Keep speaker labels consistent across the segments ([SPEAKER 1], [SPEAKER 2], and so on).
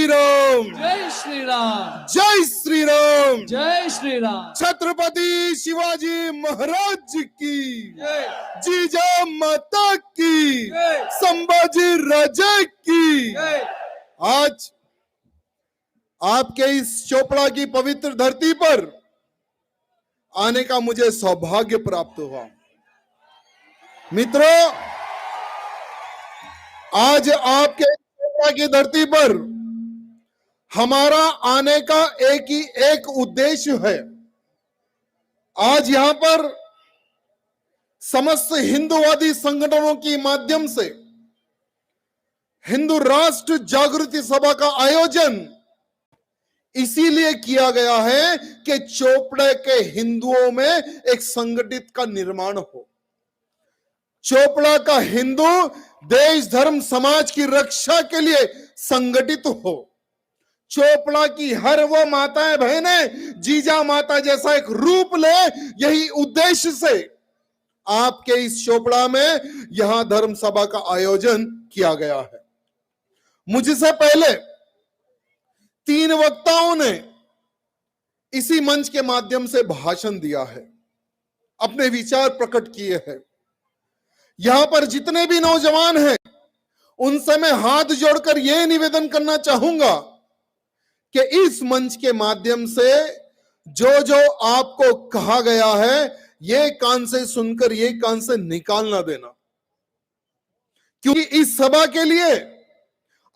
[SPEAKER 1] श्री राम,
[SPEAKER 2] जय श्री राम,
[SPEAKER 1] जय श्री राम,
[SPEAKER 2] जय श्री राम,
[SPEAKER 1] छत्रपति शिवाजी महाराज की
[SPEAKER 2] जय,
[SPEAKER 1] जीजा माता की,
[SPEAKER 2] जय,
[SPEAKER 1] संभाजी राजा की।
[SPEAKER 2] जय।
[SPEAKER 1] आज आपके इस चोपड़ा की पवित्र धरती पर आने का मुझे सौभाग्य प्राप्त हुआ। मित्रों, आज आपके चोपड़ा की धरती पर हमारा आने का एक ही एक उद्देश्य है। आज यहां पर समस्त हिंदूवादी संगठनों के माध्यम से हिंदू राष्ट्र जागृति सभा का आयोजन इसीलिए किया गया है कि चोपड़े के हिंदुओं में एक संगठित का निर्माण हो। चोपड़ा का हिंदू देश धर्म समाज की रक्षा के लिए संगठित हो। चोपड़ा की हर वो माताएं बहनें जीजा माता जैसा एक रूप ले, यही उद्देश्य से आपके इस चोपड़ा में यहां धर्म सभा का आयोजन किया गया है। मुझसे पहले 3 वक्ताओं ने इसी मंच के माध्यम से भाषण दिया है, अपने विचार प्रकट किए हैं। यहां पर जितने भी नौजवान हैं उनसे मैं हाथ जोड़कर यह निवेदन करना चाहूंगा कि इस मंच के माध्यम से जो जो आपको कहा गया है ये कान से सुनकर ये कान से निकालना देना, क्योंकि इस सभा के लिए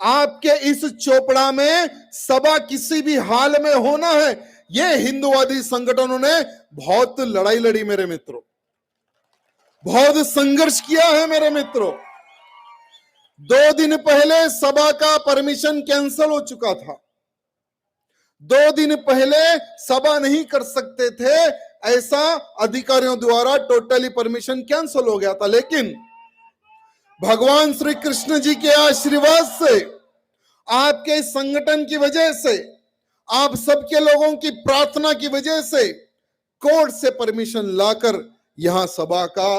[SPEAKER 1] आपके इस चोपड़ा में सभा किसी भी हाल में होना है। ये हिंदूवादी संगठनों ने बहुत लड़ाई लड़ी मेरे मित्रों, बहुत संघर्ष किया है मेरे मित्रों। 2 दिन पहले सभा का परमिशन कैंसिल हो चुका था। 2 दिन पहले सभा नहीं कर सकते थे, ऐसा अधिकारियों द्वारा टोटली परमिशन कैंसिल हो गया था। लेकिन भगवान श्री कृष्ण जी के आशीर्वाद से, आपके संगठन की वजह से, आप सबके लोगों की प्रार्थना की वजह से कोर्ट से परमिशन लाकर यहां सभा का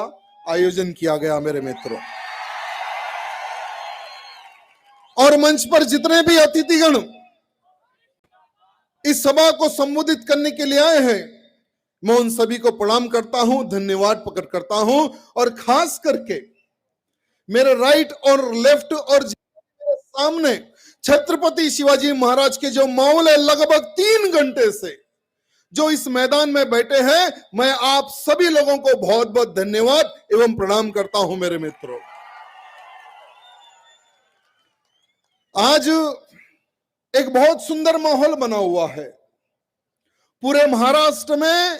[SPEAKER 1] आयोजन किया गया मेरे मित्रों। और मंच पर जितने भी अतिथिगण इस सभा को संबोधित करने के लिए आए हैं, मैं उन सभी को प्रणाम करता हूं, धन्यवाद प्रकट करता हूं। और खास करके मेरे राइट और लेफ्ट और सामने छत्रपति शिवाजी महाराज के जो माहौल है, लगभग 3 घंटे से जो इस मैदान में बैठे हैं, मैं आप सभी लोगों को बहुत बहुत धन्यवाद एवं प्रणाम करता हूं मेरे मित्रों। आज एक बहुत सुंदर माहौल बना हुआ है। पूरे महाराष्ट्र में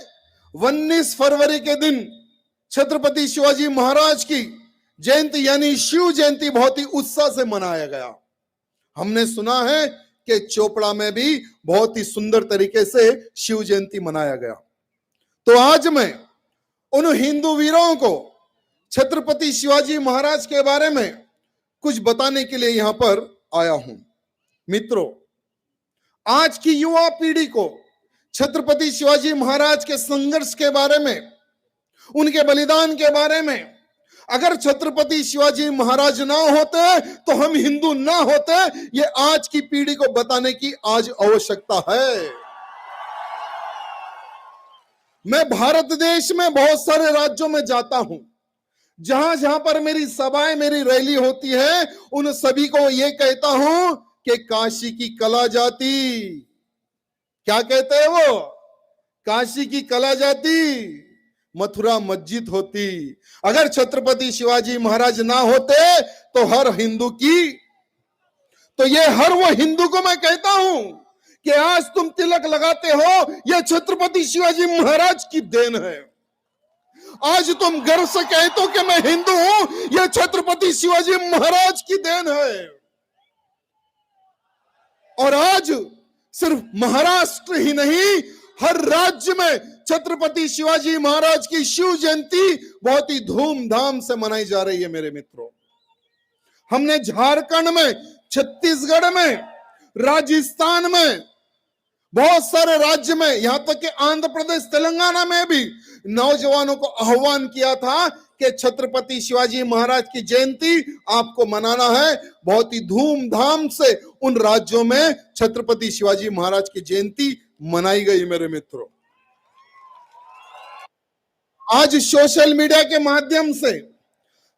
[SPEAKER 1] 19 फरवरी के दिन छत्रपति शिवाजी महाराज की जयंती यानी शिव जयंती बहुत ही उत्साह से मनाया गया। हमने सुना है कि चोपड़ा में भी बहुत ही सुंदर तरीके से शिव जयंती मनाया गया। तो आज मैं उन हिंदू वीरों को छत्रपति शिवाजी महाराज के बारे में कुछ बताने के लिए यहां पर आया हूं। मित्रों, आज की युवा पीढ़ी को छत्रपति शिवाजी महाराज के संघर्ष के बारे में, उनके बलिदान के बारे में, अगर छत्रपति शिवाजी महाराज ना होते तो हम हिंदू ना होते, ये आज की पीढ़ी को बताने की आज आवश्यकता है। मैं भारत देश में बहुत सारे राज्यों में जाता हूं, जहां जहां पर मेरी सभाएं, मेरी रैली होती है, उन सभी को यह कहता हूं कि काशी की कला जाती, क्या कहते हैं वो, काशी की कला जाती, मथुरा मस्जिद होती। अगर छत्रपति शिवाजी महाराज ना होते तो हर हिंदू की, तो ये हर वो हिंदू को मैं कहता हूं कि आज तुम तिलक लगाते हो, यह छत्रपति शिवाजी महाराज की देन है। आज तुम गर्व से कहते हो कि मैं हिंदू हूं, यह छत्रपति शिवाजी महाराज की देन है। और आज सिर्फ महाराष्ट्र ही नहीं, हर राज्य में छत्रपति शिवाजी महाराज की शिव जयंती बहुत ही धूमधाम से मनाई जा रही है मेरे मित्रों। हमने झारखंड में, छत्तीसगढ़ में, राजस्थान में, बहुत सारे राज्य में, यहां तक कि आंध्र प्रदेश, तेलंगाना में भी नौजवानों को आह्वान किया था कि छत्रपति शिवाजी महाराज की जयंती आपको मनाना है। बहुत ही धूमधाम से उन राज्यों में छत्रपति शिवाजी महाराज की जयंती मनाई गई। मेरे मित्रों, आज सोशल मीडिया के माध्यम से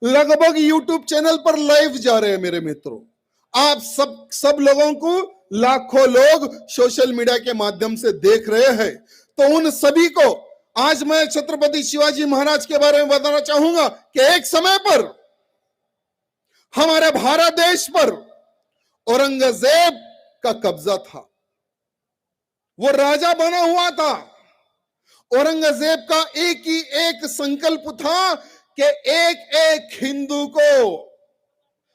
[SPEAKER 1] लगभग यूट्यूब चैनल पर लाइव जा रहे हैं। मेरे मित्रों, आप सब लोगों को लाखों लोग सोशल मीडिया के माध्यम से देख रहे हैं। तो उन सभी को आज मैं छत्रपति शिवाजी महाराज के बारे में बताना चाहूंगा कि एक समय पर हमारे भारत देश पर औरंगजेब का कब्जा था। वो राजा बना हुआ था। औरंगजेब का एक ही एक संकल्प था कि एक एक हिंदू को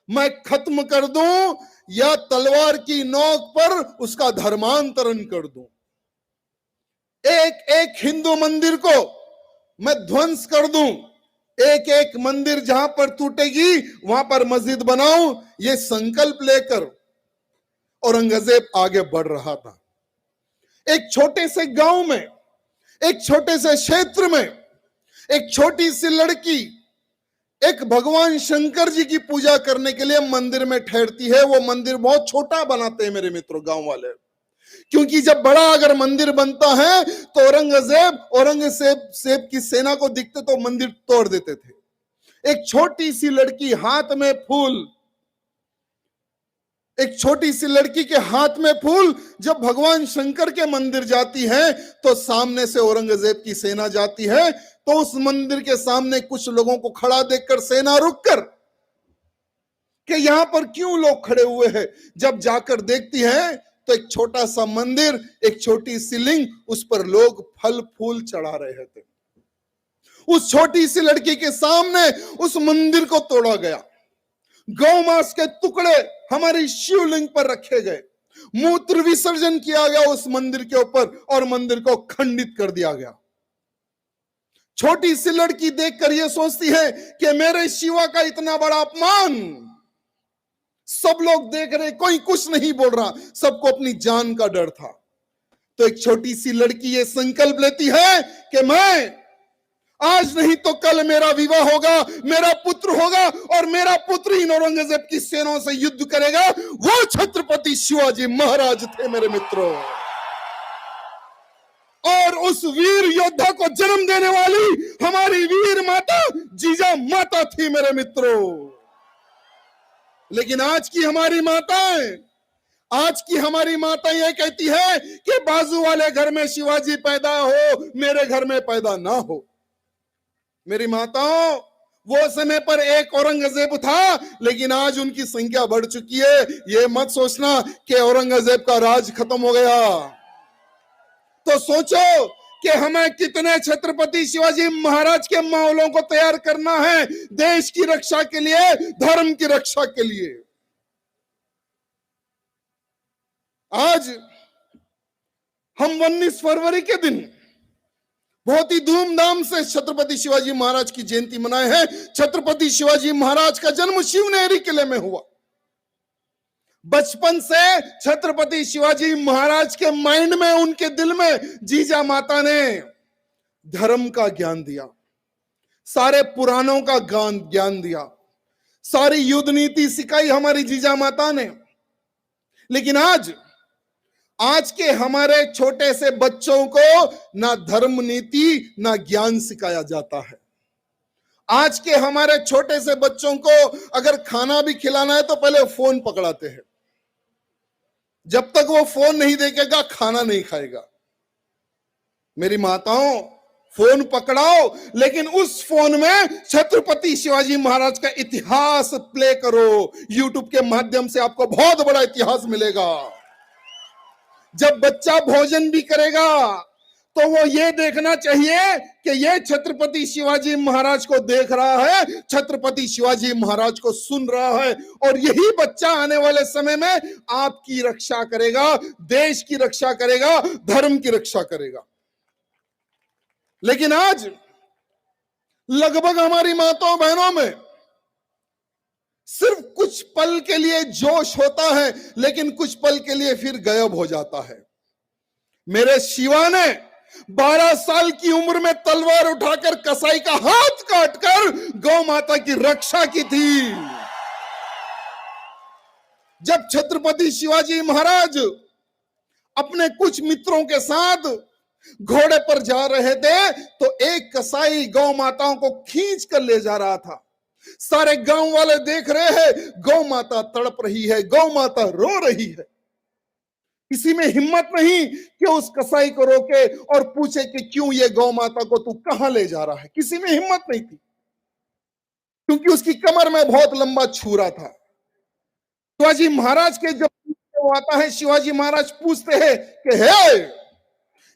[SPEAKER 1] मैं खत्म कर दूं या तलवार की नोक पर उसका धर्मांतरण कर दूं। एक एक हिंदू मंदिर को मैं ध्वंस कर दूं। एक एक मंदिर जहां पर टूटेगी वहां पर मस्जिद बनाऊं। ये संकल्प लेकर औरंगजेब आगे बढ़ रहा था। एक छोटे से गांव में, एक छोटे से क्षेत्र में एक छोटी सी लड़की एक भगवान शंकर जी की पूजा करने के लिए मंदिर में ठहरती है। वो मंदिर बहुत छोटा बनाते हैं मेरे मित्रों गांव वाले, क्योंकि जब बड़ा अगर मंदिर बनता है तो औरंगजेब की सेना को दिखते तो मंदिर तोड़ देते थे। एक छोटी सी लड़की हाथ में फूल, एक छोटी सी लड़की के हाथ में फूल जब भगवान शंकर के मंदिर जाती है तो सामने से औरंगजेब की सेना जाती है। तो उस मंदिर के सामने कुछ लोगों को खड़ा देखकर सेना रुककर कि यहां पर क्यों लोग खड़े हुए हैं, जब जाकर देखती है तो एक छोटा सा मंदिर, एक छोटी सी लिंग, उस पर लोग फल फूल चढ़ा रहे थे। उस छोटी सी लड़की के सामने उस मंदिर को तोड़ा गया। गौ मांस के टुकड़े हमारी शिवलिंग पर रखे गए। मूत्र विसर्जन किया गया उस मंदिर के ऊपर और मंदिर को खंडित कर दिया गया। छोटी सी लड़की देखकर यह सोचती है कि मेरे शिवा का इतना बड़ा अपमान। सब लोग देख रहे, कोई कुछ नहीं बोल रहा, सबको अपनी जान का डर था। तो एक छोटी सी लड़की ये संकल्प लेती है कि मैं आज नहीं तो कल मेरा विवाह होगा, मेरा पुत्र होगा और मेरा पुत्र इन औरंगजेब की सेनाओं से युद्ध करेगा। वो छत्रपति शिवाजी महाराज थे मेरे मित्रों। और उस वीर योद्धा को जन्म देने वाली हमारी वीर माता जीजा माता थी मेरे मित्रों। लेकिन आज की हमारी माता यह कहती है कि बाजू वाले घर में शिवाजी पैदा हो, मेरे घर में पैदा ना हो। मेरी माताओं, वो समय पर एक औरंगजेब था, लेकिन आज उनकी संख्या बढ़ चुकी है। ये मत सोचना कि औरंगजेब का राज खत्म हो गया। तो सोचो कि हमें कितने छत्रपति शिवाजी महाराज के माहौलों को तैयार करना है देश की रक्षा के लिए, धर्म की रक्षा के लिए। आज हम 19 फरवरी के दिन बहुत ही धूमधाम से छत्रपति शिवाजी महाराज की जयंती मनाए हैं। छत्रपति शिवाजी महाराज का जन्म शिवनेरी किले में हुआ। बचपन से छत्रपति शिवाजी महाराज के माइंड में, उनके दिल में जीजा माता ने धर्म का ज्ञान दिया, सारे पुराणों का ज्ञान दिया, सारी युद्ध नीति सिखाई हमारी जीजा माता ने। लेकिन आज के हमारे छोटे से बच्चों को ना धर्म नीति ना ज्ञान सिखाया जाता है। आज के हमारे छोटे से बच्चों को अगर खाना भी खिलाना है तो पहले फोन पकड़ाते हैं। जब तक वो फोन नहीं देखेगा खाना नहीं खाएगा। मेरी माताओं, फोन पकड़ाओ, लेकिन उस फोन में छत्रपति शिवाजी महाराज का इतिहास प्ले करो। यूट्यूब के माध्यम से आपको बहुत बड़ा इतिहास मिलेगा। जब बच्चा भोजन भी करेगा तो वो ये देखना चाहिए कि ये छत्रपति शिवाजी महाराज को देख रहा है, छत्रपति शिवाजी महाराज को सुन रहा है, और यही बच्चा आने वाले समय में आपकी रक्षा करेगा, देश की रक्षा करेगा, धर्म की रक्षा करेगा। लेकिन आज लगभग हमारी माताओं बहनों में सिर्फ कुछ पल के लिए जोश होता है, लेकिन कुछ पल के लिए फिर गायब हो जाता है। मेरे शिवा ने 12 साल की उम्र में तलवार उठाकर कसाई का हाथ काटकर गौ माता की रक्षा की थी। जब छत्रपति शिवाजी महाराज अपने कुछ मित्रों के साथ घोड़े पर जा रहे थे तो एक कसाई गौ माताओं को खींच कर ले जा रहा था। सारे गांव वाले देख रहे हैं, गौ माता तड़प रही है, गौ माता रो रही है। किसी में हिम्मत नहीं कि उस कसाई को रोके और पूछे कि क्यों ये गौ माता को तू कहां ले जा रहा है। किसी में हिम्मत नहीं थी, क्योंकि उसकी कमर में बहुत लंबा छुरा था। शिवाजी महाराज के जब आता है, शिवाजी महाराज पूछते हैं कि हे,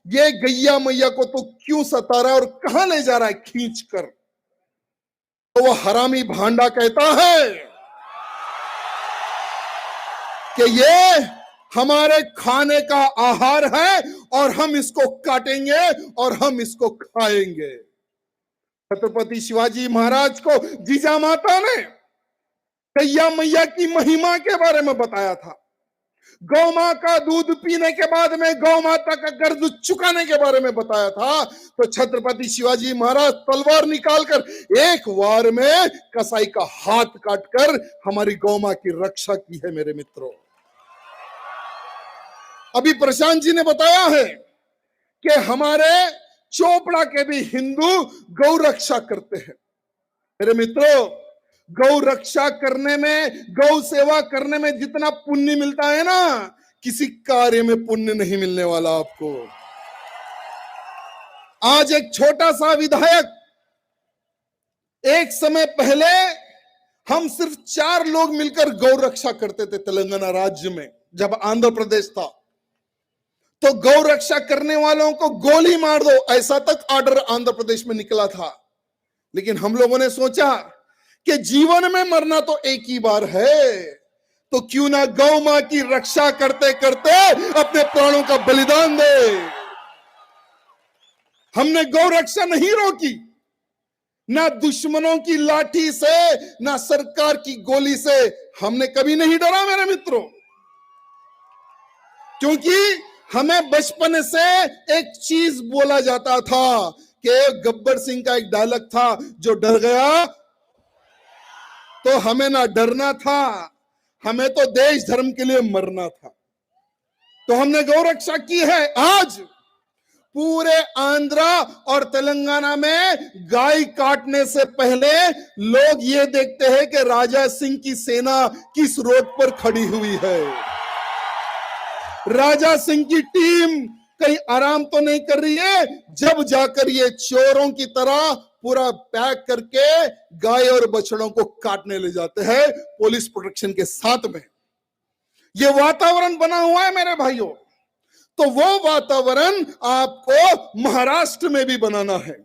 [SPEAKER 1] ये गैया मैया को तो क्यों सता रहा है और कहां ले जा रहा है खींच कर। तो वो हरामी भांडा कहता है कि ये हमारे खाने का आहार है और हम इसको काटेंगे और हम इसको खाएंगे। छत्रपति शिवाजी महाराज को जीजा माता ने गैया मैया की महिमा के बारे में बताया था। गौ मां का दूध पीने के बाद में गौ माता का कर्ज चुकाने के बारे में बताया था। तो छत्रपति शिवाजी महाराज तलवार निकालकर एक वार में कसाई का हाथ काटकर हमारी गौ मां की रक्षा की है। मेरे मित्रों, अभी प्रशांत जी ने बताया है कि हमारे चोपड़ा के भी हिंदू गौ रक्षा करते हैं। मेरे मित्रों, गौ रक्षा करने में, गौ सेवा करने में जितना पुण्य मिलता है ना, किसी कार्य में पुण्य नहीं मिलने वाला आपको। आज एक छोटा सा विधायक, एक समय पहले हम सिर्फ 4 लोग मिलकर गौ रक्षा करते थे तेलंगाना राज्य में। जब आंध्र प्रदेश था तो गौ रक्षा करने वालों को गोली मार दो, ऐसा तक ऑर्डर आंध्र प्रदेश में निकला था। लेकिन हम लोगों ने सोचा कि जीवन में मरना तो एक ही बार है, तो क्यों ना गौ मां की रक्षा करते करते अपने प्राणों का बलिदान दे। हमने गौ रक्षा नहीं रोकी, ना दुश्मनों की लाठी से, ना सरकार की गोली से हमने कभी नहीं डरा मेरे मित्रों। क्योंकि हमें बचपन से एक चीज बोला जाता था कि गब्बर सिंह का एक डायलॉग था, जो डर गया तो हमें ना डरना था, हमें तो देश धर्म के लिए मरना था। तो हमने गौ रक्षा की है। आज पूरे आंध्रा और तेलंगाना में गाय काटने से पहले लोग ये देखते हैं कि राजा सिंह की सेना किस रोड पर खड़ी हुई है। राजा सिंह की टीम कहीं आराम तो नहीं कर रही है, जब जाकर ये चोरों की तरह पूरा पैक करके गाय और बछड़ों को काटने ले जाते हैं पुलिस प्रोटेक्शन के साथ में। ये वातावरण बना हुआ है मेरे भाइयों। तो वो वातावरण आपको महाराष्ट्र में भी बनाना है।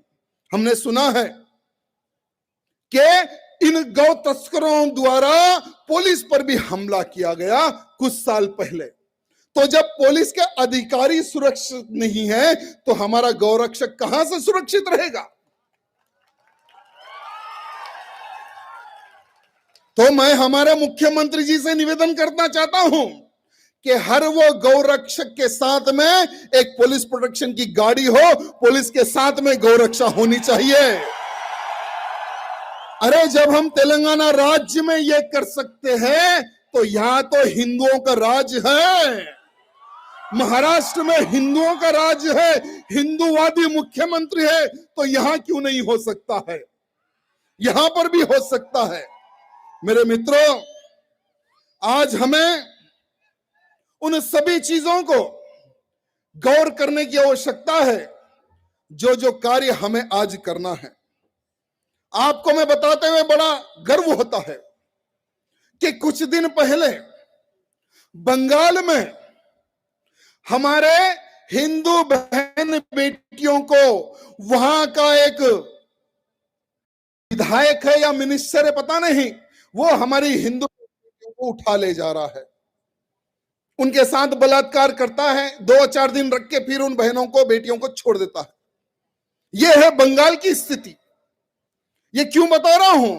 [SPEAKER 1] हमने सुना है कि इन गौ तस्करों द्वारा पुलिस पर भी हमला किया गया कुछ साल पहले। तो जब पुलिस के अधिकारी सुरक्षित नहीं है तो हमारा गौरक्षक कहां से सुरक्षित रहेगा। तो मैं हमारे मुख्यमंत्री जी से निवेदन करना चाहता हूं कि हर वो गौरक्षक के साथ में एक पुलिस प्रोटेक्शन की गाड़ी हो, पुलिस के साथ में गौरक्षा होनी चाहिए। अरे जब हम तेलंगाना राज्य में ये कर सकते हैं तो यहां तो हिंदुओं का राज है, महाराष्ट्र में हिंदुओं का राज है, हिंदूवादी मुख्यमंत्री है, तो यहां क्यों नहीं हो सकता है। यहां पर भी हो सकता है। मेरे मित्रों, आज हमें उन सभी चीजों को गौर करने की आवश्यकता है जो जो कार्य हमें आज करना है। आपको मैं बताते हुए बड़ा गर्व होता है कि कुछ दिन पहले बंगाल में हमारे हिंदू बहन बेटियों को वहां का एक विधायक है या मिनिस्टर है पता नहीं, वो हमारी हिंदू बेटियों को उठा ले जा रहा है, उनके साथ बलात्कार करता है, 2-4 दिन रख के फिर उन बहनों को, बेटियों को छोड़ देता है। यह है बंगाल की स्थिति। ये क्यों बता रहा हूं?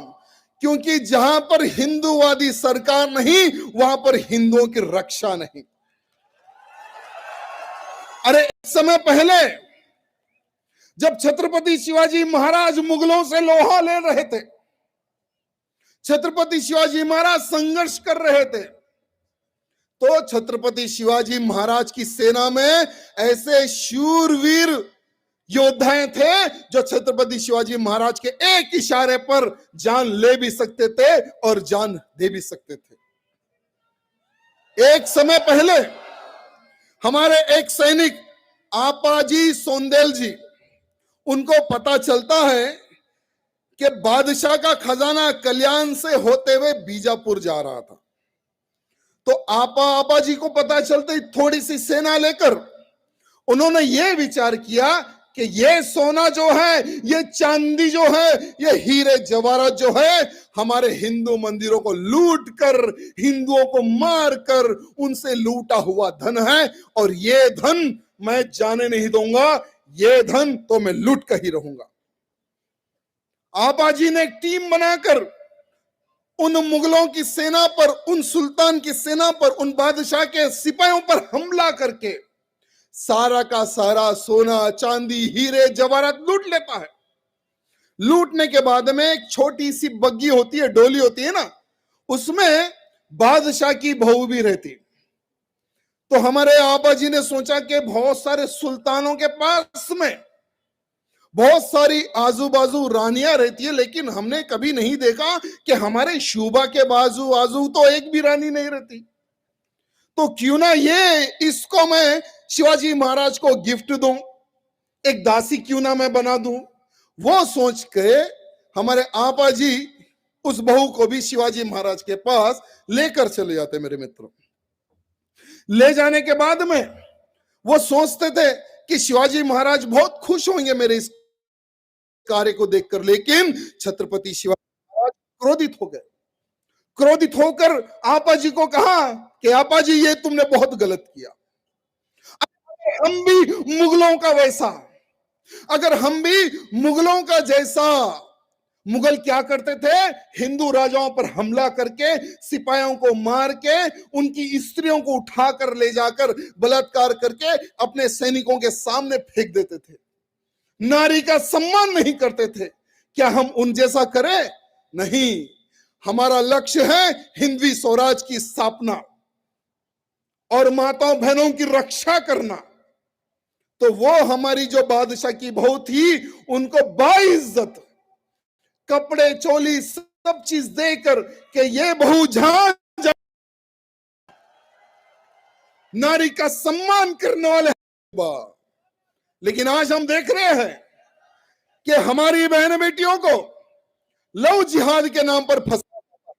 [SPEAKER 1] क्योंकि जहां पर हिंदूवादी सरकार नहीं, वहां पर हिंदुओं की रक्षा नहीं। अरे एक समय पहले जब छत्रपति शिवाजी महाराज मुगलों से लोहा ले रहे थे, छत्रपति शिवाजी महाराज संघर्ष कर रहे थे, तो छत्रपति शिवाजी महाराज की सेना में ऐसे शूरवीर योद्धाएं थे जो छत्रपति शिवाजी महाराज के एक इशारे पर जान ले भी सकते थे और जान दे भी सकते थे। एक समय पहले हमारे एक सैनिक आपाजी सोंदेल जी, उनको पता चलता है कि बादशाह का खजाना कल्याण से होते हुए बीजापुर जा रहा था। तो आपा जी को पता चलते थोड़ी सी सेना लेकर उन्होंने ये विचार किया कि ये सोना जो है, ये चांदी जो है, ये हीरे जवाहरात जो है, हमारे हिंदू मंदिरों को लूट कर, हिंदुओं को मार कर उनसे लूटा हुआ धन है और ये धन मैं जाने नहीं दूंगा, ये धन तो मैं लूट कर ही रहूंगा। आपाजी ने एक टीम बनाकर उन मुगलों की सेना पर, उन सुल्तान की सेना पर, उन बादशाह के सिपाहियों पर हमला करके सारा का सारा सोना चांदी हीरे जवाहरात लूट लेता है। लूटने के बाद में एक छोटी सी बग्गी होती है, डोली होती है ना, उसमें बादशाह की बहू भी रहती। तो हमारे आपा जी ने सोचा कि बहुत सारे सुल्तानों के पास में बहुत सारी आजू बाजू रानियां रहती है, लेकिन हमने कभी नहीं देखा कि हमारे शूबा के बाजू आजू तो एक भी रानी नहीं रहती। तो क्यों ना ये इसको मैं शिवाजी महाराज को गिफ्ट दूं, एक दासी क्यों ना मैं बना दूं। वो सोच के हमारे आपा जी उस बहू को भी शिवाजी महाराज के पास लेकर चले जाते। मेरे मित्रों, ले जाने के बाद में वो सोचते थे कि शिवाजी महाराज बहुत खुश होंगे मेरे इस कार्य को देखकर, लेकिन छत्रपति शिवाजी महाराज क्रोधित हो गए। क्रोधित होकर आपा जी को कहा कि आपा जी ये तुमने बहुत गलत किया। हम भी मुगलों का वैसा, अगर हम भी मुगलों का जैसा, मुगल क्या करते थे, हिंदू राजाओं पर हमला करके सिपाहियों को मार के उनकी स्त्रियों को उठाकर ले जाकर बलात्कार करके अपने सैनिकों के सामने फेंक देते थे, नारी का सम्मान नहीं करते थे। क्या हम उन जैसा करें? नहीं, हमारा लक्ष्य है हिंदवी स्वराज की स्थापना और माताओं बहनों की रक्षा करना। तो वो हमारी जो बादशाह की बहू थी, उनको बाइज्जत कपड़े चोली सब चीज देकर कि ये बहू जहां नारी का सम्मान करने वाले। लेकिन आज हम देख रहे हैं कि हमारी बहन बेटियों को लव जिहाद के नाम पर फंसा,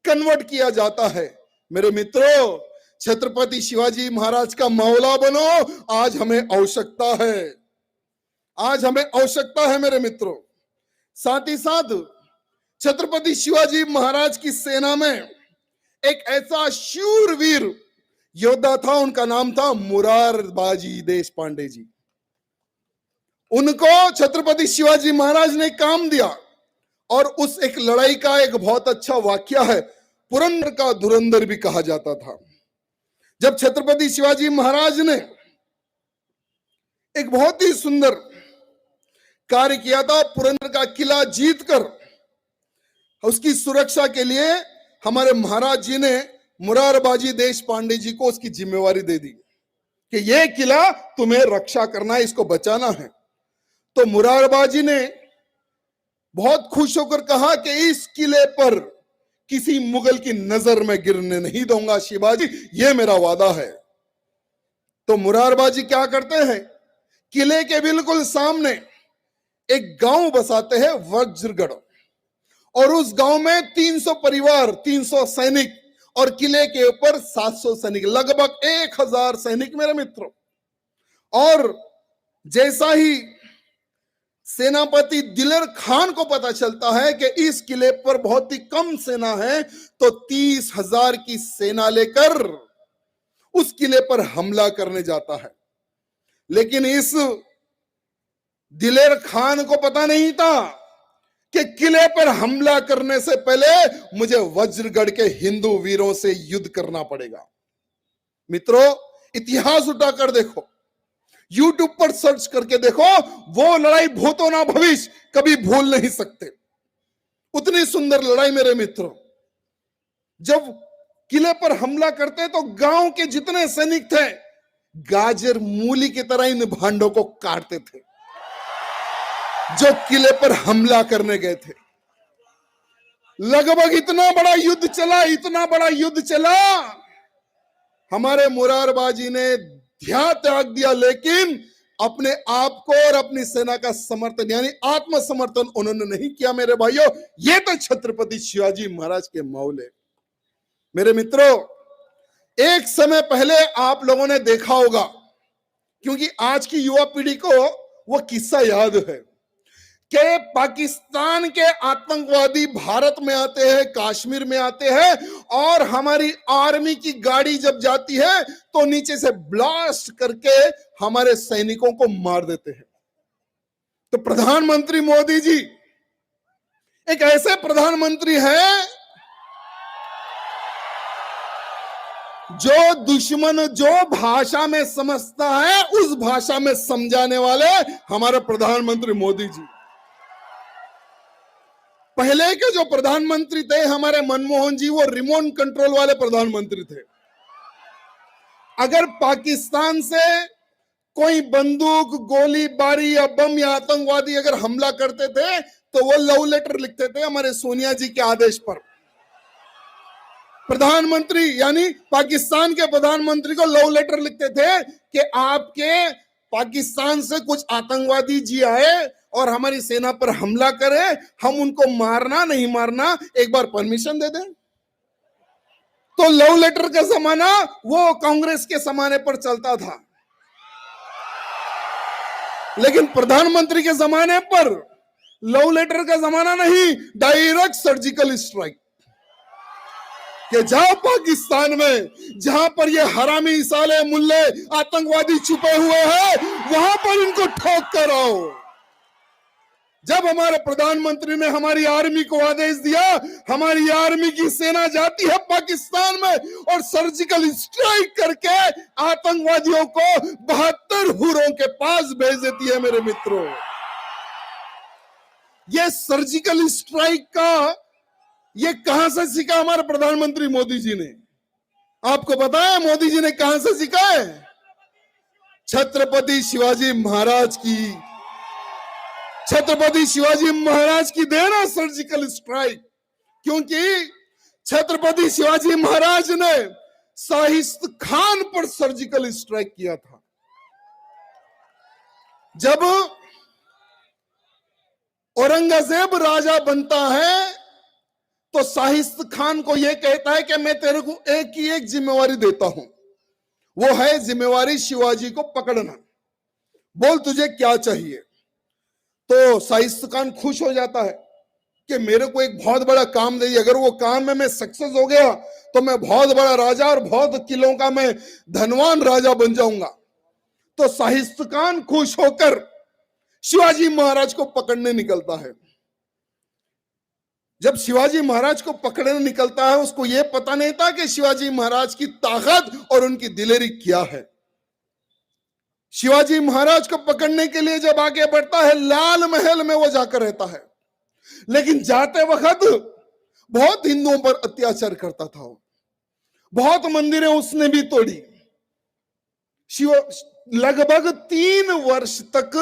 [SPEAKER 1] कन्वर्ट किया जाता है। मेरे मित्रों, छत्रपति शिवाजी महाराज का मौला बनो, आज हमें आवश्यकता है, आज हमें आवश्यकता है मेरे मित्रों। साथ ही साथ छत्रपति शिवाजी महाराज की सेना में एक ऐसा शूरवीर योद्धा था, उनका नाम था मुरारबाजी देश पांडे जी। उनको छत्रपति शिवाजी महाराज ने काम दिया और उस एक लड़ाई का एक बहुत अच्छा वाक्य है, पुरंदर का धुरंधर भी कहा जाता था। जब छत्रपति शिवाजी महाराज ने एक बहुत ही सुंदर कार्य किया था, पुरंदर का किला जीतकर उसकी सुरक्षा के लिए हमारे महाराज जी ने मुरारबाजी देश पांडे जी को उसकी जिम्मेवारी दे दी कि यह किला तुम्हें रक्षा करना है, इसको बचाना है। तो मुरारबाजी ने बहुत खुश होकर कहा कि इस किले पर किसी मुगल की नजर में गिरने नहीं दूंगा शिवाजी, ये मेरा वादा है। तो मुरारबाजी क्या करते हैं, किले के बिल्कुल सामने एक गांव बसाते हैं वज्रगढ़, और उस गांव में 300 परिवार, 300 सैनिक और किले के ऊपर 700 सैनिक, लगभग 1000 सैनिक मेरे मित्रों। और जैसा ही सेनापति दिलेर खान को पता चलता है कि इस किले पर बहुत ही कम सेना है, तो 30,000 की सेना लेकर उस किले पर हमला करने जाता है। लेकिन इस दिलेर खान को पता नहीं था कि किले पर हमला करने से पहले मुझे वज्रगढ़ के हिंदू वीरों से युद्ध करना पड़ेगा। मित्रों, इतिहास उठाकर देखो, यूट्यूब पर सर्च करके देखो, वो लड़ाई भूतो ना भविष्य कभी भूल नहीं सकते। उतनी सुंदर लड़ाई मेरे मित्रों। जब किले पर हमला करते तो गांव के जितने सैनिक थे गाजर मूली की तरह इन भांडों को काटते थे जो किले पर हमला करने गए थे। लगभग इतना बड़ा युद्ध चला, इतना बड़ा युद्ध चला, हमारे मुरारबाजी ने ध्यान त्याग दिया, लेकिन अपने आप को और अपनी सेना का समर्थन यानी आत्मसमर्थन उन्होंने नहीं किया। मेरे भाइयों, ये तो छत्रपति शिवाजी महाराज के मौले। मेरे मित्रों, एक समय पहले आप लोगों ने देखा होगा, क्योंकि आज की युवा पीढ़ी को वो किस्सा याद है कि पाकिस्तान के आतंकवादी भारत में आते हैं, कश्मीर में आते हैं, और हमारी आर्मी की गाड़ी जब जाती है तो नीचे से ब्लास्ट करके हमारे सैनिकों को मार देते हैं। तो प्रधानमंत्री मोदी जी एक ऐसे प्रधानमंत्री हैं जो दुश्मन जो भाषा में समझता है उस भाषा में समझाने वाले हमारे प्रधानमंत्री मोदी जी। पहले के जो प्रधानमंत्री थे हमारे मनमोहन जी, वो रिमोट कंट्रोल वाले प्रधानमंत्री थे। अगर पाकिस्तान से कोई बंदूक, गोलीबारी या बम या आतंकवादी अगर हमला करते थे तो वो लव लेटर लिखते थे हमारे सोनिया जी के आदेश पर। प्रधानमंत्री यानी पाकिस्तान के प्रधानमंत्री को लव लेटर लिखते थे कि आपके पाकिस्तान से कुछ आतंकवादी जी आए और हमारी सेना पर हमला करे, हम उनको मारना नहीं मारना एक बार परमिशन दे दें। तो लव लेटर का जमाना वो कांग्रेस के जमाने पर चलता था, लेकिन प्रधानमंत्री के जमाने पर लव लेटर का जमाना नहीं, डायरेक्ट सर्जिकल स्ट्राइक। कि जाओ पाकिस्तान में जहां पर ये हरामी साले मुल्ले आतंकवादी छुपे हुए हैं वहां पर इनको ठोक कर आओ। जब हमारे प्रधानमंत्री ने हमारी आर्मी को आदेश दिया, हमारी आर्मी की सेना जाती है पाकिस्तान में और सर्जिकल स्ट्राइक करके आतंकवादियों को 72 हुरों के पास भेज देती है। मेरे मित्रों, ये सर्जिकल स्ट्राइक का ये कहां से सीखा हमारे प्रधानमंत्री मोदी जी ने? आपको पता है मोदी जी ने कहां से सीखा है? छत्रपति शिवाजी महाराज की, छत्रपति शिवाजी महाराज की देन है सर्जिकल स्ट्राइक। क्योंकि छत्रपति शिवाजी महाराज ने शाहिस्त खान पर सर्जिकल स्ट्राइक किया था। जब औरंगजेब राजा बनता है तो शाहिस्त खान को यह कहता है कि मैं तेरे को एक ही एक जिम्मेवारी देता हूं, वो है जिम्मेवारी शिवाजी को पकड़ना, बोल तुझे क्या चाहिए। तो शाहिस्त खान खुश हो जाता है कि मेरे को एक बहुत बड़ा काम दे, अगर वो काम में मैं सक्सेस हो गया तो मैं बहुत बड़ा राजा और बहुत किलों का मैं धनवान राजा बन जाऊंगा। तो शाहिस्त खान खुश होकर शिवाजी महाराज को पकड़ने निकलता है। जब शिवाजी महाराज को पकड़ने निकलता है, उसको यह पता नहीं था कि शिवाजी महाराज की ताकत और उनकी दिलेरी क्या है। शिवाजी महाराज को पकड़ने के लिए जब आगे बढ़ता है, लाल महल में वो जाकर रहता है, लेकिन जाते वक्त बहुत हिंदुओं पर अत्याचार करता था, बहुत मंदिरें उसने भी तोड़ी। लगभग 3 वर्ष तक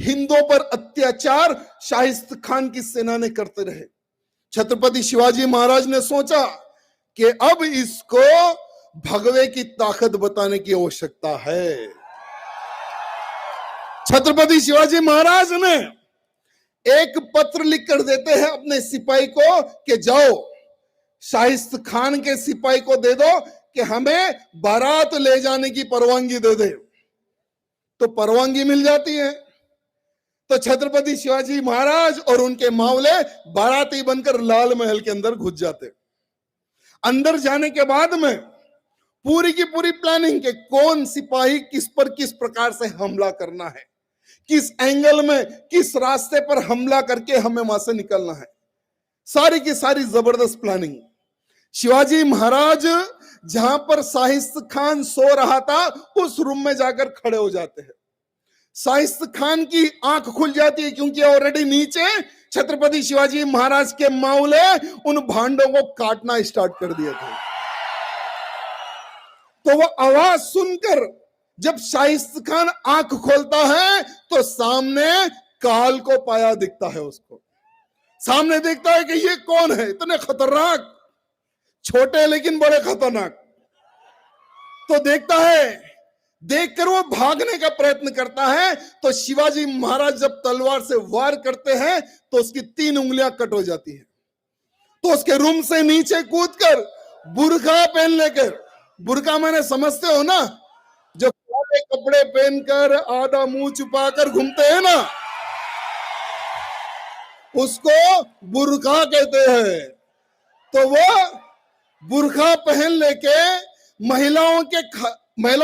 [SPEAKER 1] हिंदुओं पर अत्याचार शाहिस्त खान की सेना ने करते रहे। छत्रपति शिवाजी महाराज ने सोचा कि अब इसको भगवे की ताकत बताने की आवश्यकता है। छत्रपति शिवाजी महाराज ने एक पत्र लिख कर देते हैं अपने सिपाही को कि जाओ शाहिस्त खान के सिपाही को दे दो कि हमें बारात ले जाने की परवानगी दे दे। तो परवानगी मिल जाती है। तो छत्रपति शिवाजी महाराज और उनके मावले बाराती बनकर लाल महल के अंदर घुस जाते। अंदर जाने के बाद में पूरी की पूरी प्लानिंग के कौन सिपाही किस पर किस प्रकार से हमला करना है, किस एंगल में किस रास्ते पर हमला करके हमें वहां से निकलना है, सारी की सारी जबरदस्त प्लानिंग। शिवाजी महाराज जहां पर शाहिस्त खान सो रहा था उस रूम में जाकर खड़े हो जाते हैं। शाइस्त खान की आंख खुल जाती है, क्योंकि ऑलरेडी नीचे छत्रपति शिवाजी महाराज के माउले उन भांडों को काटना स्टार्ट कर दिए थे। तो वो आवाज सुनकर जब शाइस्त खान आंख खोलता है तो सामने काल को पाया दिखता है। उसको सामने देखता है कि ये कौन है, इतने खतरनाक, छोटे लेकिन बड़े खतरनाक। तो देखता है, देखकर वो भागने का प्रयत्न करता है। तो शिवाजी महाराज जब तलवार से वार करते हैं तो उसकी 3 उंगलियां कट हो जाती है। तो उसके रूम से नीचे कूदकर बुर्का पहन लेकर, बुर्का मैंने समझते हो ना, जो काले कपड़े पहनकर आधा मुंह छुपाकर घूमते हैं ना, उसको बुर्का कहते हैं। तो वो बुर्का पहन लेके महिलाओं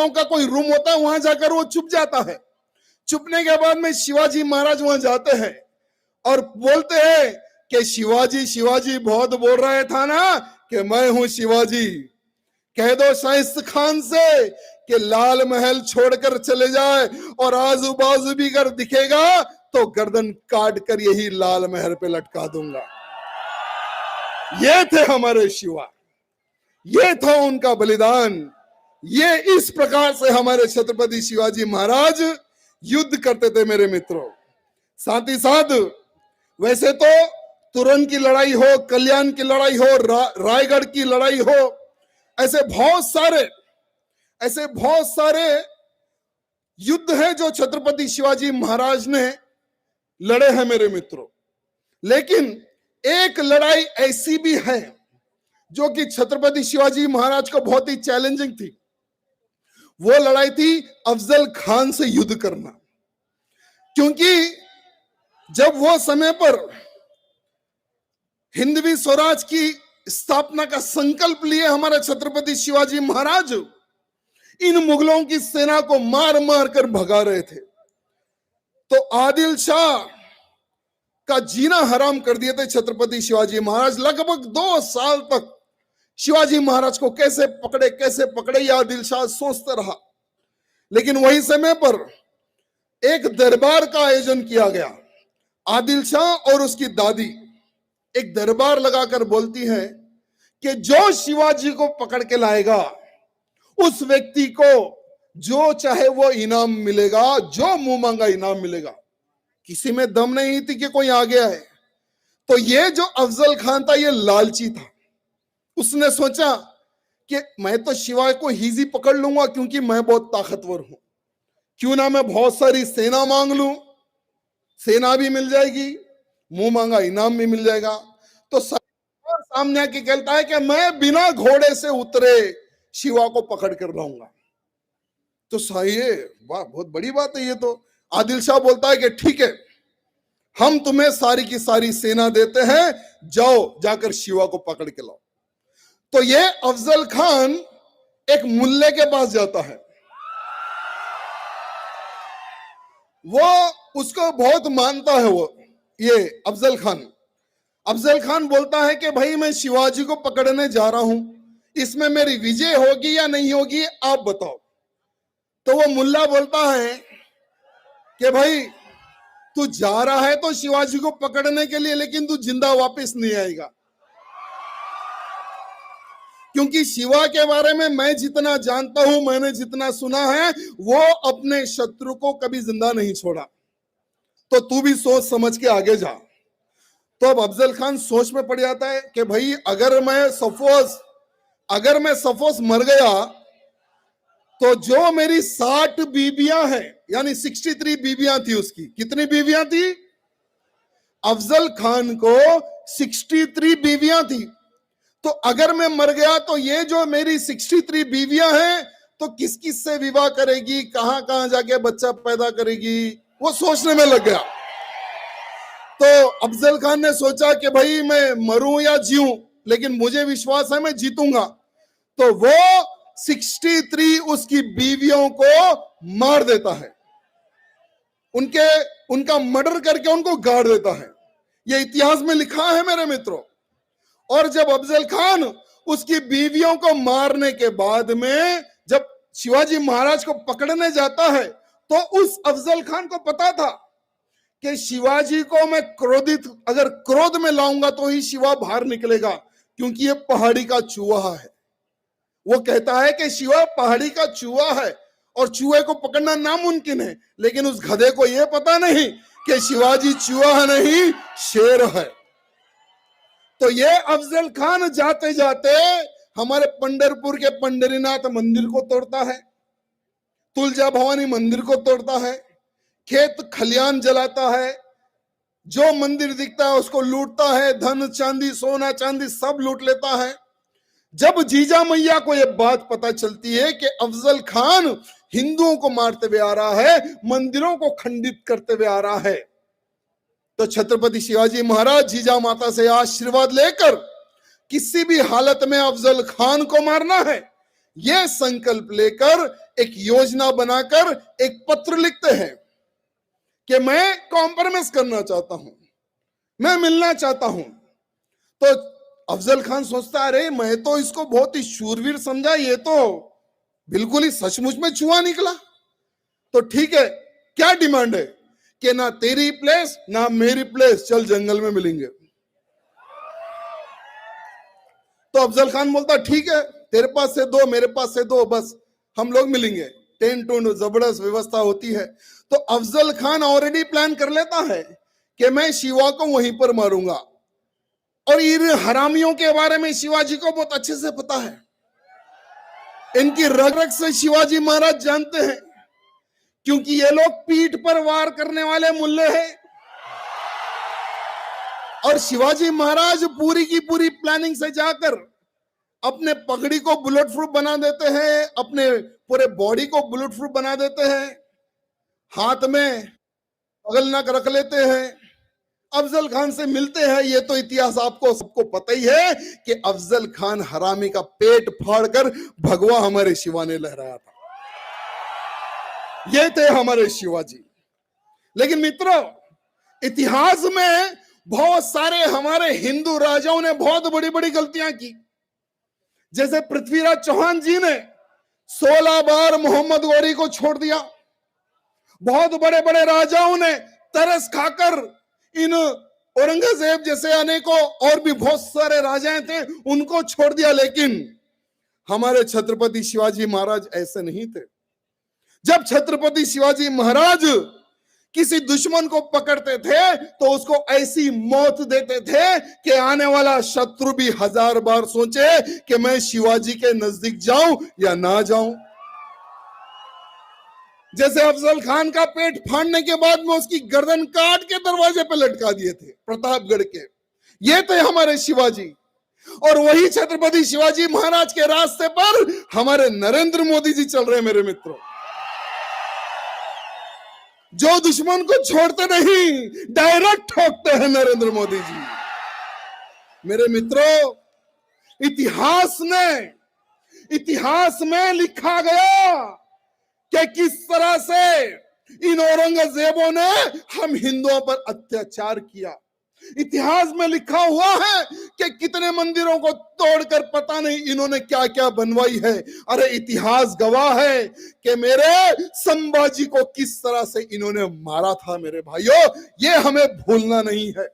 [SPEAKER 1] का कोई रूम होता है, वहां जाकर वो छुप जाता है। छुपने के बाद में शिवाजी महाराज वहां जाते हैं और बोलते हैं कि शिवाजी शिवाजी बहुत बोल रहा था ना कि मैं हूं शिवाजी, कह दो शाइस्त खान से कि लाल महल छोड़कर चले जाए, और आजू बाजू भी अगर दिखेगा तो गर्दन काट कर यही लाल महल पे लटका दूंगा। ये थे हमारे शिवा, ये था उनका बलिदान। ये इस प्रकार से हमारे छत्रपति शिवाजी महाराज युद्ध करते थे मेरे मित्रों। साथ ही साथ वैसे तो तुरंत की लड़ाई हो, कल्याण की लड़ाई हो, रायगढ़ की लड़ाई हो, ऐसे बहुत सारे युद्ध हैं जो छत्रपति शिवाजी महाराज ने लड़े हैं मेरे मित्रों। लेकिन एक लड़ाई ऐसी भी है जो कि छत्रपति शिवाजी महाराज को बहुत ही चैलेंजिंग थी। वो लड़ाई थी अफजल खान से युद्ध करना। क्योंकि जब वो समय पर हिंदवी स्वराज की स्थापना का संकल्प लिए हमारे छत्रपति शिवाजी महाराज इन मुगलों की सेना को मार मार कर भगा रहे थे, तो आदिल शाह का जीना हराम कर दिए थे छत्रपति शिवाजी महाराज। लगभग 2 साल तक शिवाजी महाराज को कैसे पकड़े यह आदिल शाह सोचता रहा। लेकिन वही समय पर एक दरबार का आयोजन किया गया। आदिल शाह और उसकी दादी एक दरबार लगाकर बोलती है कि जो शिवाजी को पकड़ के लाएगा उस व्यक्ति को जो चाहे वो इनाम मिलेगा, जो मुंह मांगा इनाम मिलेगा। किसी में दम नहीं थी कि कोई आ गया है। तो ये जो अफजल खान था ये लालची था। उसने सोचा कि मैं तो शिवा को इजी पकड़ लूंगा क्योंकि मैं बहुत ताकतवर हूं, क्यों ना मैं बहुत सारी सेना मांग लूं, सेना भी मिल जाएगी, मुंह मांगा इनाम भी मिल जाएगा। तो सामने आके कहता है कि मैं बिना घोड़े से उतरे शिवा को पकड़ कर लाऊंगा। तो सही है, वाह बहुत बड़ी बात है ये तो। आदिल शाह बोलता है कि ठीक है, हम तुम्हें सारी की सारी सेना देते हैं, जाओ जाकर शिवा को पकड़ के लाओ। तो ये अफजल खान एक मुल्ले के पास जाता है। वो उसको बहुत मानता है। वो ये अफजल खान बोलता है कि भाई मैं शिवाजी को पकड़ने जा रहा हूं, इसमें मेरी विजय होगी या नहीं होगी आप बताओ। तो वो मुल्ला बोलता है कि भाई तू जा रहा है तो शिवाजी को पकड़ने के लिए, लेकिन तू जिंदा वापस नहीं आएगा, क्योंकि शिवा के बारे में मैं जितना जानता हूं, मैंने जितना सुना है, वो अपने शत्रु को कभी जिंदा नहीं छोड़ा। तो तू भी सोच समझ के आगे जा। तो अब अफजल खान सोच में पड़ जाता है कि भाई अगर मैं सपोज मर गया तो जो मेरी 60 बीबियां हैं, यानी 63 बीबियां थी उसकी। कितनी बीबियां थी? अफजल खान को 63 बीबियां थी। तो अगर मैं मर गया तो ये जो मेरी 63 बीवियां हैं तो किस किस से विवाह करेगी, कहां कहां जाके बच्चा पैदा करेगी, वो सोचने में लग गया। तो अफजल खान ने सोचा कि भाई मैं मरूं या जीऊं, लेकिन मुझे विश्वास है मैं जीतूंगा। तो वो 63 उसकी बीवियों को मार देता है, उनका मर्डर करके उनको गाड़ देता है। ये इतिहास में लिखा है मेरे मित्रों। और जब अफजल खान उसकी बीवियों को मारने के बाद में जब शिवाजी महाराज को पकड़ने जाता है तो उस अफजल खान को पता था कि शिवाजी को मैं अगर क्रोध में लाऊंगा तो ही शिवा बाहर निकलेगा, क्योंकि ये पहाड़ी का चूहा है। वो कहता है कि शिवा पहाड़ी का चूहा है और चूहे को पकड़ना नामुमकिन है, लेकिन उस गधे को यह पता नहीं कि शिवाजी चूहा नहीं शेर है। तो ये अफजल खान जाते जाते हमारे पंढरपुर के पंढरीनाथ मंदिर को तोड़ता है, तुलजा भवानी मंदिर को तोड़ता है, खेत खलियान जलाता है, जो मंदिर दिखता है उसको लूटता है, धन चांदी सोना चांदी सब लूट लेता है। जब जीजा मैया को यह बात पता चलती है कि अफजल खान हिंदुओं को मारते हुए आ रहा है, मंदिरों को खंडित करते हुए आ रहा है, तो छत्रपति शिवाजी महाराज जीजा माता से आशीर्वाद लेकर किसी भी हालत में अफजल खान को मारना है, यह संकल्प लेकर एक योजना बनाकर एक पत्र लिखते हैं कि मैं कॉम्प्रोमाइज करना चाहता हूं, मैं मिलना चाहता हूं। तो अफजल खान सोचता अरे मैं तो इसको बहुत ही शूरवीर समझा, ये तो बिल्कुल ही सचमुच में चूहा निकला। तो ठीक है, क्या डिमांड है कि ना तेरी प्लेस ना मेरी प्लेस, चल जंगल में मिलेंगे। तो अफजल खान बोलता ठीक है, तेरे पास से दो मेरे पास से दो, बस हम लोग मिलेंगे। टेंट टूंट जबरदस्त व्यवस्था होती है। तो अफजल खान ऑलरेडी प्लान कर लेता है कि मैं शिवा को वहीं पर मारूंगा, और इन हरामियों के बारे में शिवाजी को बहुत अच्छे से पता है, इनकी रग रग से शिवाजी महाराज जानते हैं, क्योंकि ये लोग पीठ पर वार करने वाले मुल्ले हैं। और शिवाजी महाराज पूरी की पूरी प्लानिंग से जाकर अपने पगड़ी को बुलेट प्रूफ बना देते हैं, अपने पूरे बॉडी को बुलेट प्रूफ बना देते हैं, हाथ में पगलनक रख लेते हैं, अफजल खान से मिलते हैं। ये तो इतिहास आपको सबको पता ही है कि अफजल खान हरामी का पेट फाड़कर भगवा हमारे शिवा ने लहराया था। ये थे हमारे शिवाजी। लेकिन मित्रों, इतिहास में बहुत सारे हमारे हिंदू राजाओं ने बहुत बड़ी बड़ी गलतियां की। जैसे पृथ्वीराज चौहान जी ने 16 बार मोहम्मद गौरी को छोड़ दिया। बहुत बड़े बड़े राजाओं ने तरस खाकर इन औरंगजेब जैसे अनेकों और भी बहुत सारे राजाएं थे, उनको छोड़ दिया। लेकिन हमारे छत्रपति शिवाजी महाराज ऐसे नहीं थे। जब छत्रपति शिवाजी महाराज किसी दुश्मन को पकड़ते थे तो उसको ऐसी मौत देते थे कि आने वाला शत्रु भी 1000 बार सोचे कि मैं शिवाजी के नजदीक जाऊं या ना जाऊं। जैसे अफजल खान का पेट फाड़ने के बाद में उसकी गर्दन काट के दरवाजे पे लटका दिए थे प्रतापगढ़ के, ये थे हमारे शिवाजी। और वही छत्रपति शिवाजी महाराज के रास्ते पर हमारे नरेंद्र मोदी जी चल रहे हैं मेरे मित्रों, जो दुश्मन को छोड़ते नहीं, डायरेक्ट ठोकते हैं नरेंद्र मोदी जी। मेरे मित्रों, इतिहास में लिखा गया कि किस तरह से इन औरंगजेबों ने हम हिंदुओं पर अत्याचार किया। इतिहास में लिखा हुआ है कि कितने मंदिरों को तोड़कर पता नहीं इन्होंने क्या क्या बनवाई है। अरे इतिहास गवाह है कि मेरे संभाजी को किस तरह से इन्होंने मारा था। मेरे भाइयों, ये हमें भूलना नहीं है।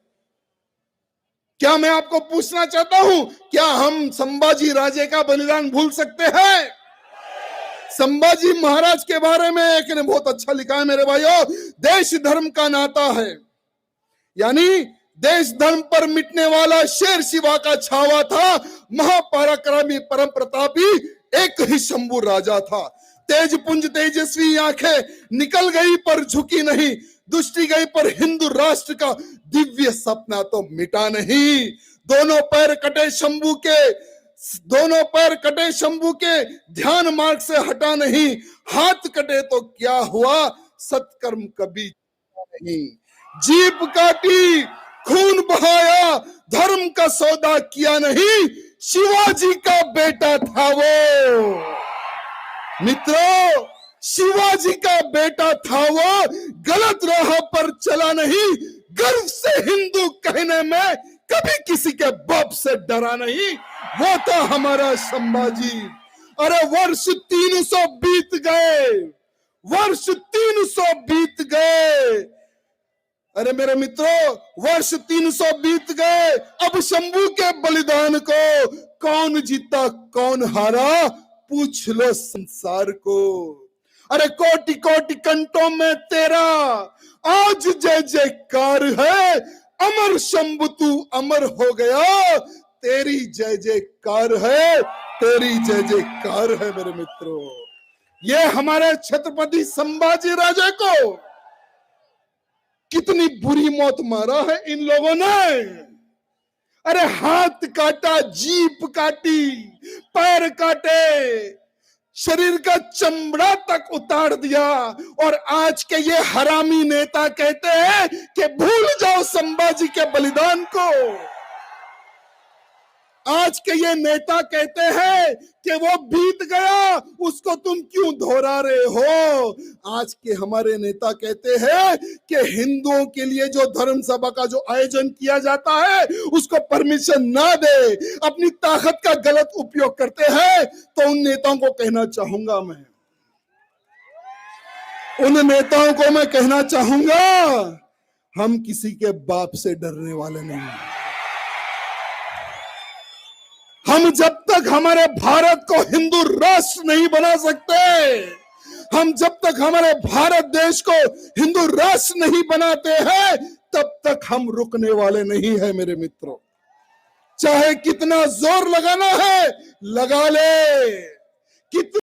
[SPEAKER 1] क्या मैं आपको पूछना चाहता हूं, क्या हम संभाजी राजे का बलिदान भूल सकते हैं? संभाजी महाराज के बारे में एक ने बहुत अच्छा लिखा है मेरे भाइयों, देश धर्म का नाता है, यानी देश धर्म पर मिटने वाला शेर शिवा का छावा था, महापराक्रमी परम प्रतापी एक ही शंभू राजा था। तेज पुंज तेजस्वी आंखें निकल गई पर झुकी नहीं, दुष्टि गई पर हिंदू राष्ट्र का दिव्य सपना तो मिटा नहीं। दोनों पैर कटे शंभू के ध्यान मार्ग से हटा नहीं, हाथ कटे तो क्या हुआ सत्कर्म कभी नहीं। जीप काटी खून बहाया, धर्म का सौदा किया नहीं, शिवाजी का बेटा था वो। मित्रों, शिवाजी का बेटा था वो, गलत राह पर चला नहीं, गर्व से हिंदू कहने में कभी किसी के बाप से डरा नहीं, वो था हमारा संभाजी। अरे वर्ष 300 बीत गए, वर्ष 300 बीत गए। अरे मेरे मित्रों, वर्ष 300 बीत गए। अब शंभू के बलिदान को कौन जीता कौन हारा, पूछ लो संसार को। अरे कोटि कोटि कंठों में तेरा आज जय जयकार है। अमर शंभु तू अमर हो गया, तेरी जय जयकार है, तेरी जय जयकार है। मेरे मित्रों, ये हमारे छत्रपति संभाजी राजे को कितनी बुरी मौत मारा है इन लोगों ने। अरे हाथ काटा, जीभ काटी, पैर काटे, शरीर का चमड़ा तक उतार दिया। और आज के ये हरामी नेता कहते हैं कि भूल जाओ संभाजी के बलिदान को। आज के ये नेता कहते हैं कि वो बीत गया, उसको तुम क्यों दोहरा रहे हो। आज के हमारे नेता कहते हैं कि हिंदुओं के लिए जो धर्म सभा का जो आयोजन किया जाता है उसको परमिशन ना दे, अपनी ताकत का गलत उपयोग करते हैं। तो उन नेताओं को कहना चाहूंगा, उन नेताओं को मैं कहना चाहूंगा, हम किसी के बाप से डरने वाले नहीं हैं। हम जब तक हमारे भारत को हिंदू राष्ट्र नहीं बना सकते, हम जब तक हमारे भारत देश को हिंदू राष्ट्र नहीं बनाते हैं, तब तक हम रुकने वाले नहीं है। मेरे मित्रों, चाहे कितना जोर लगाना है लगा ले, कितना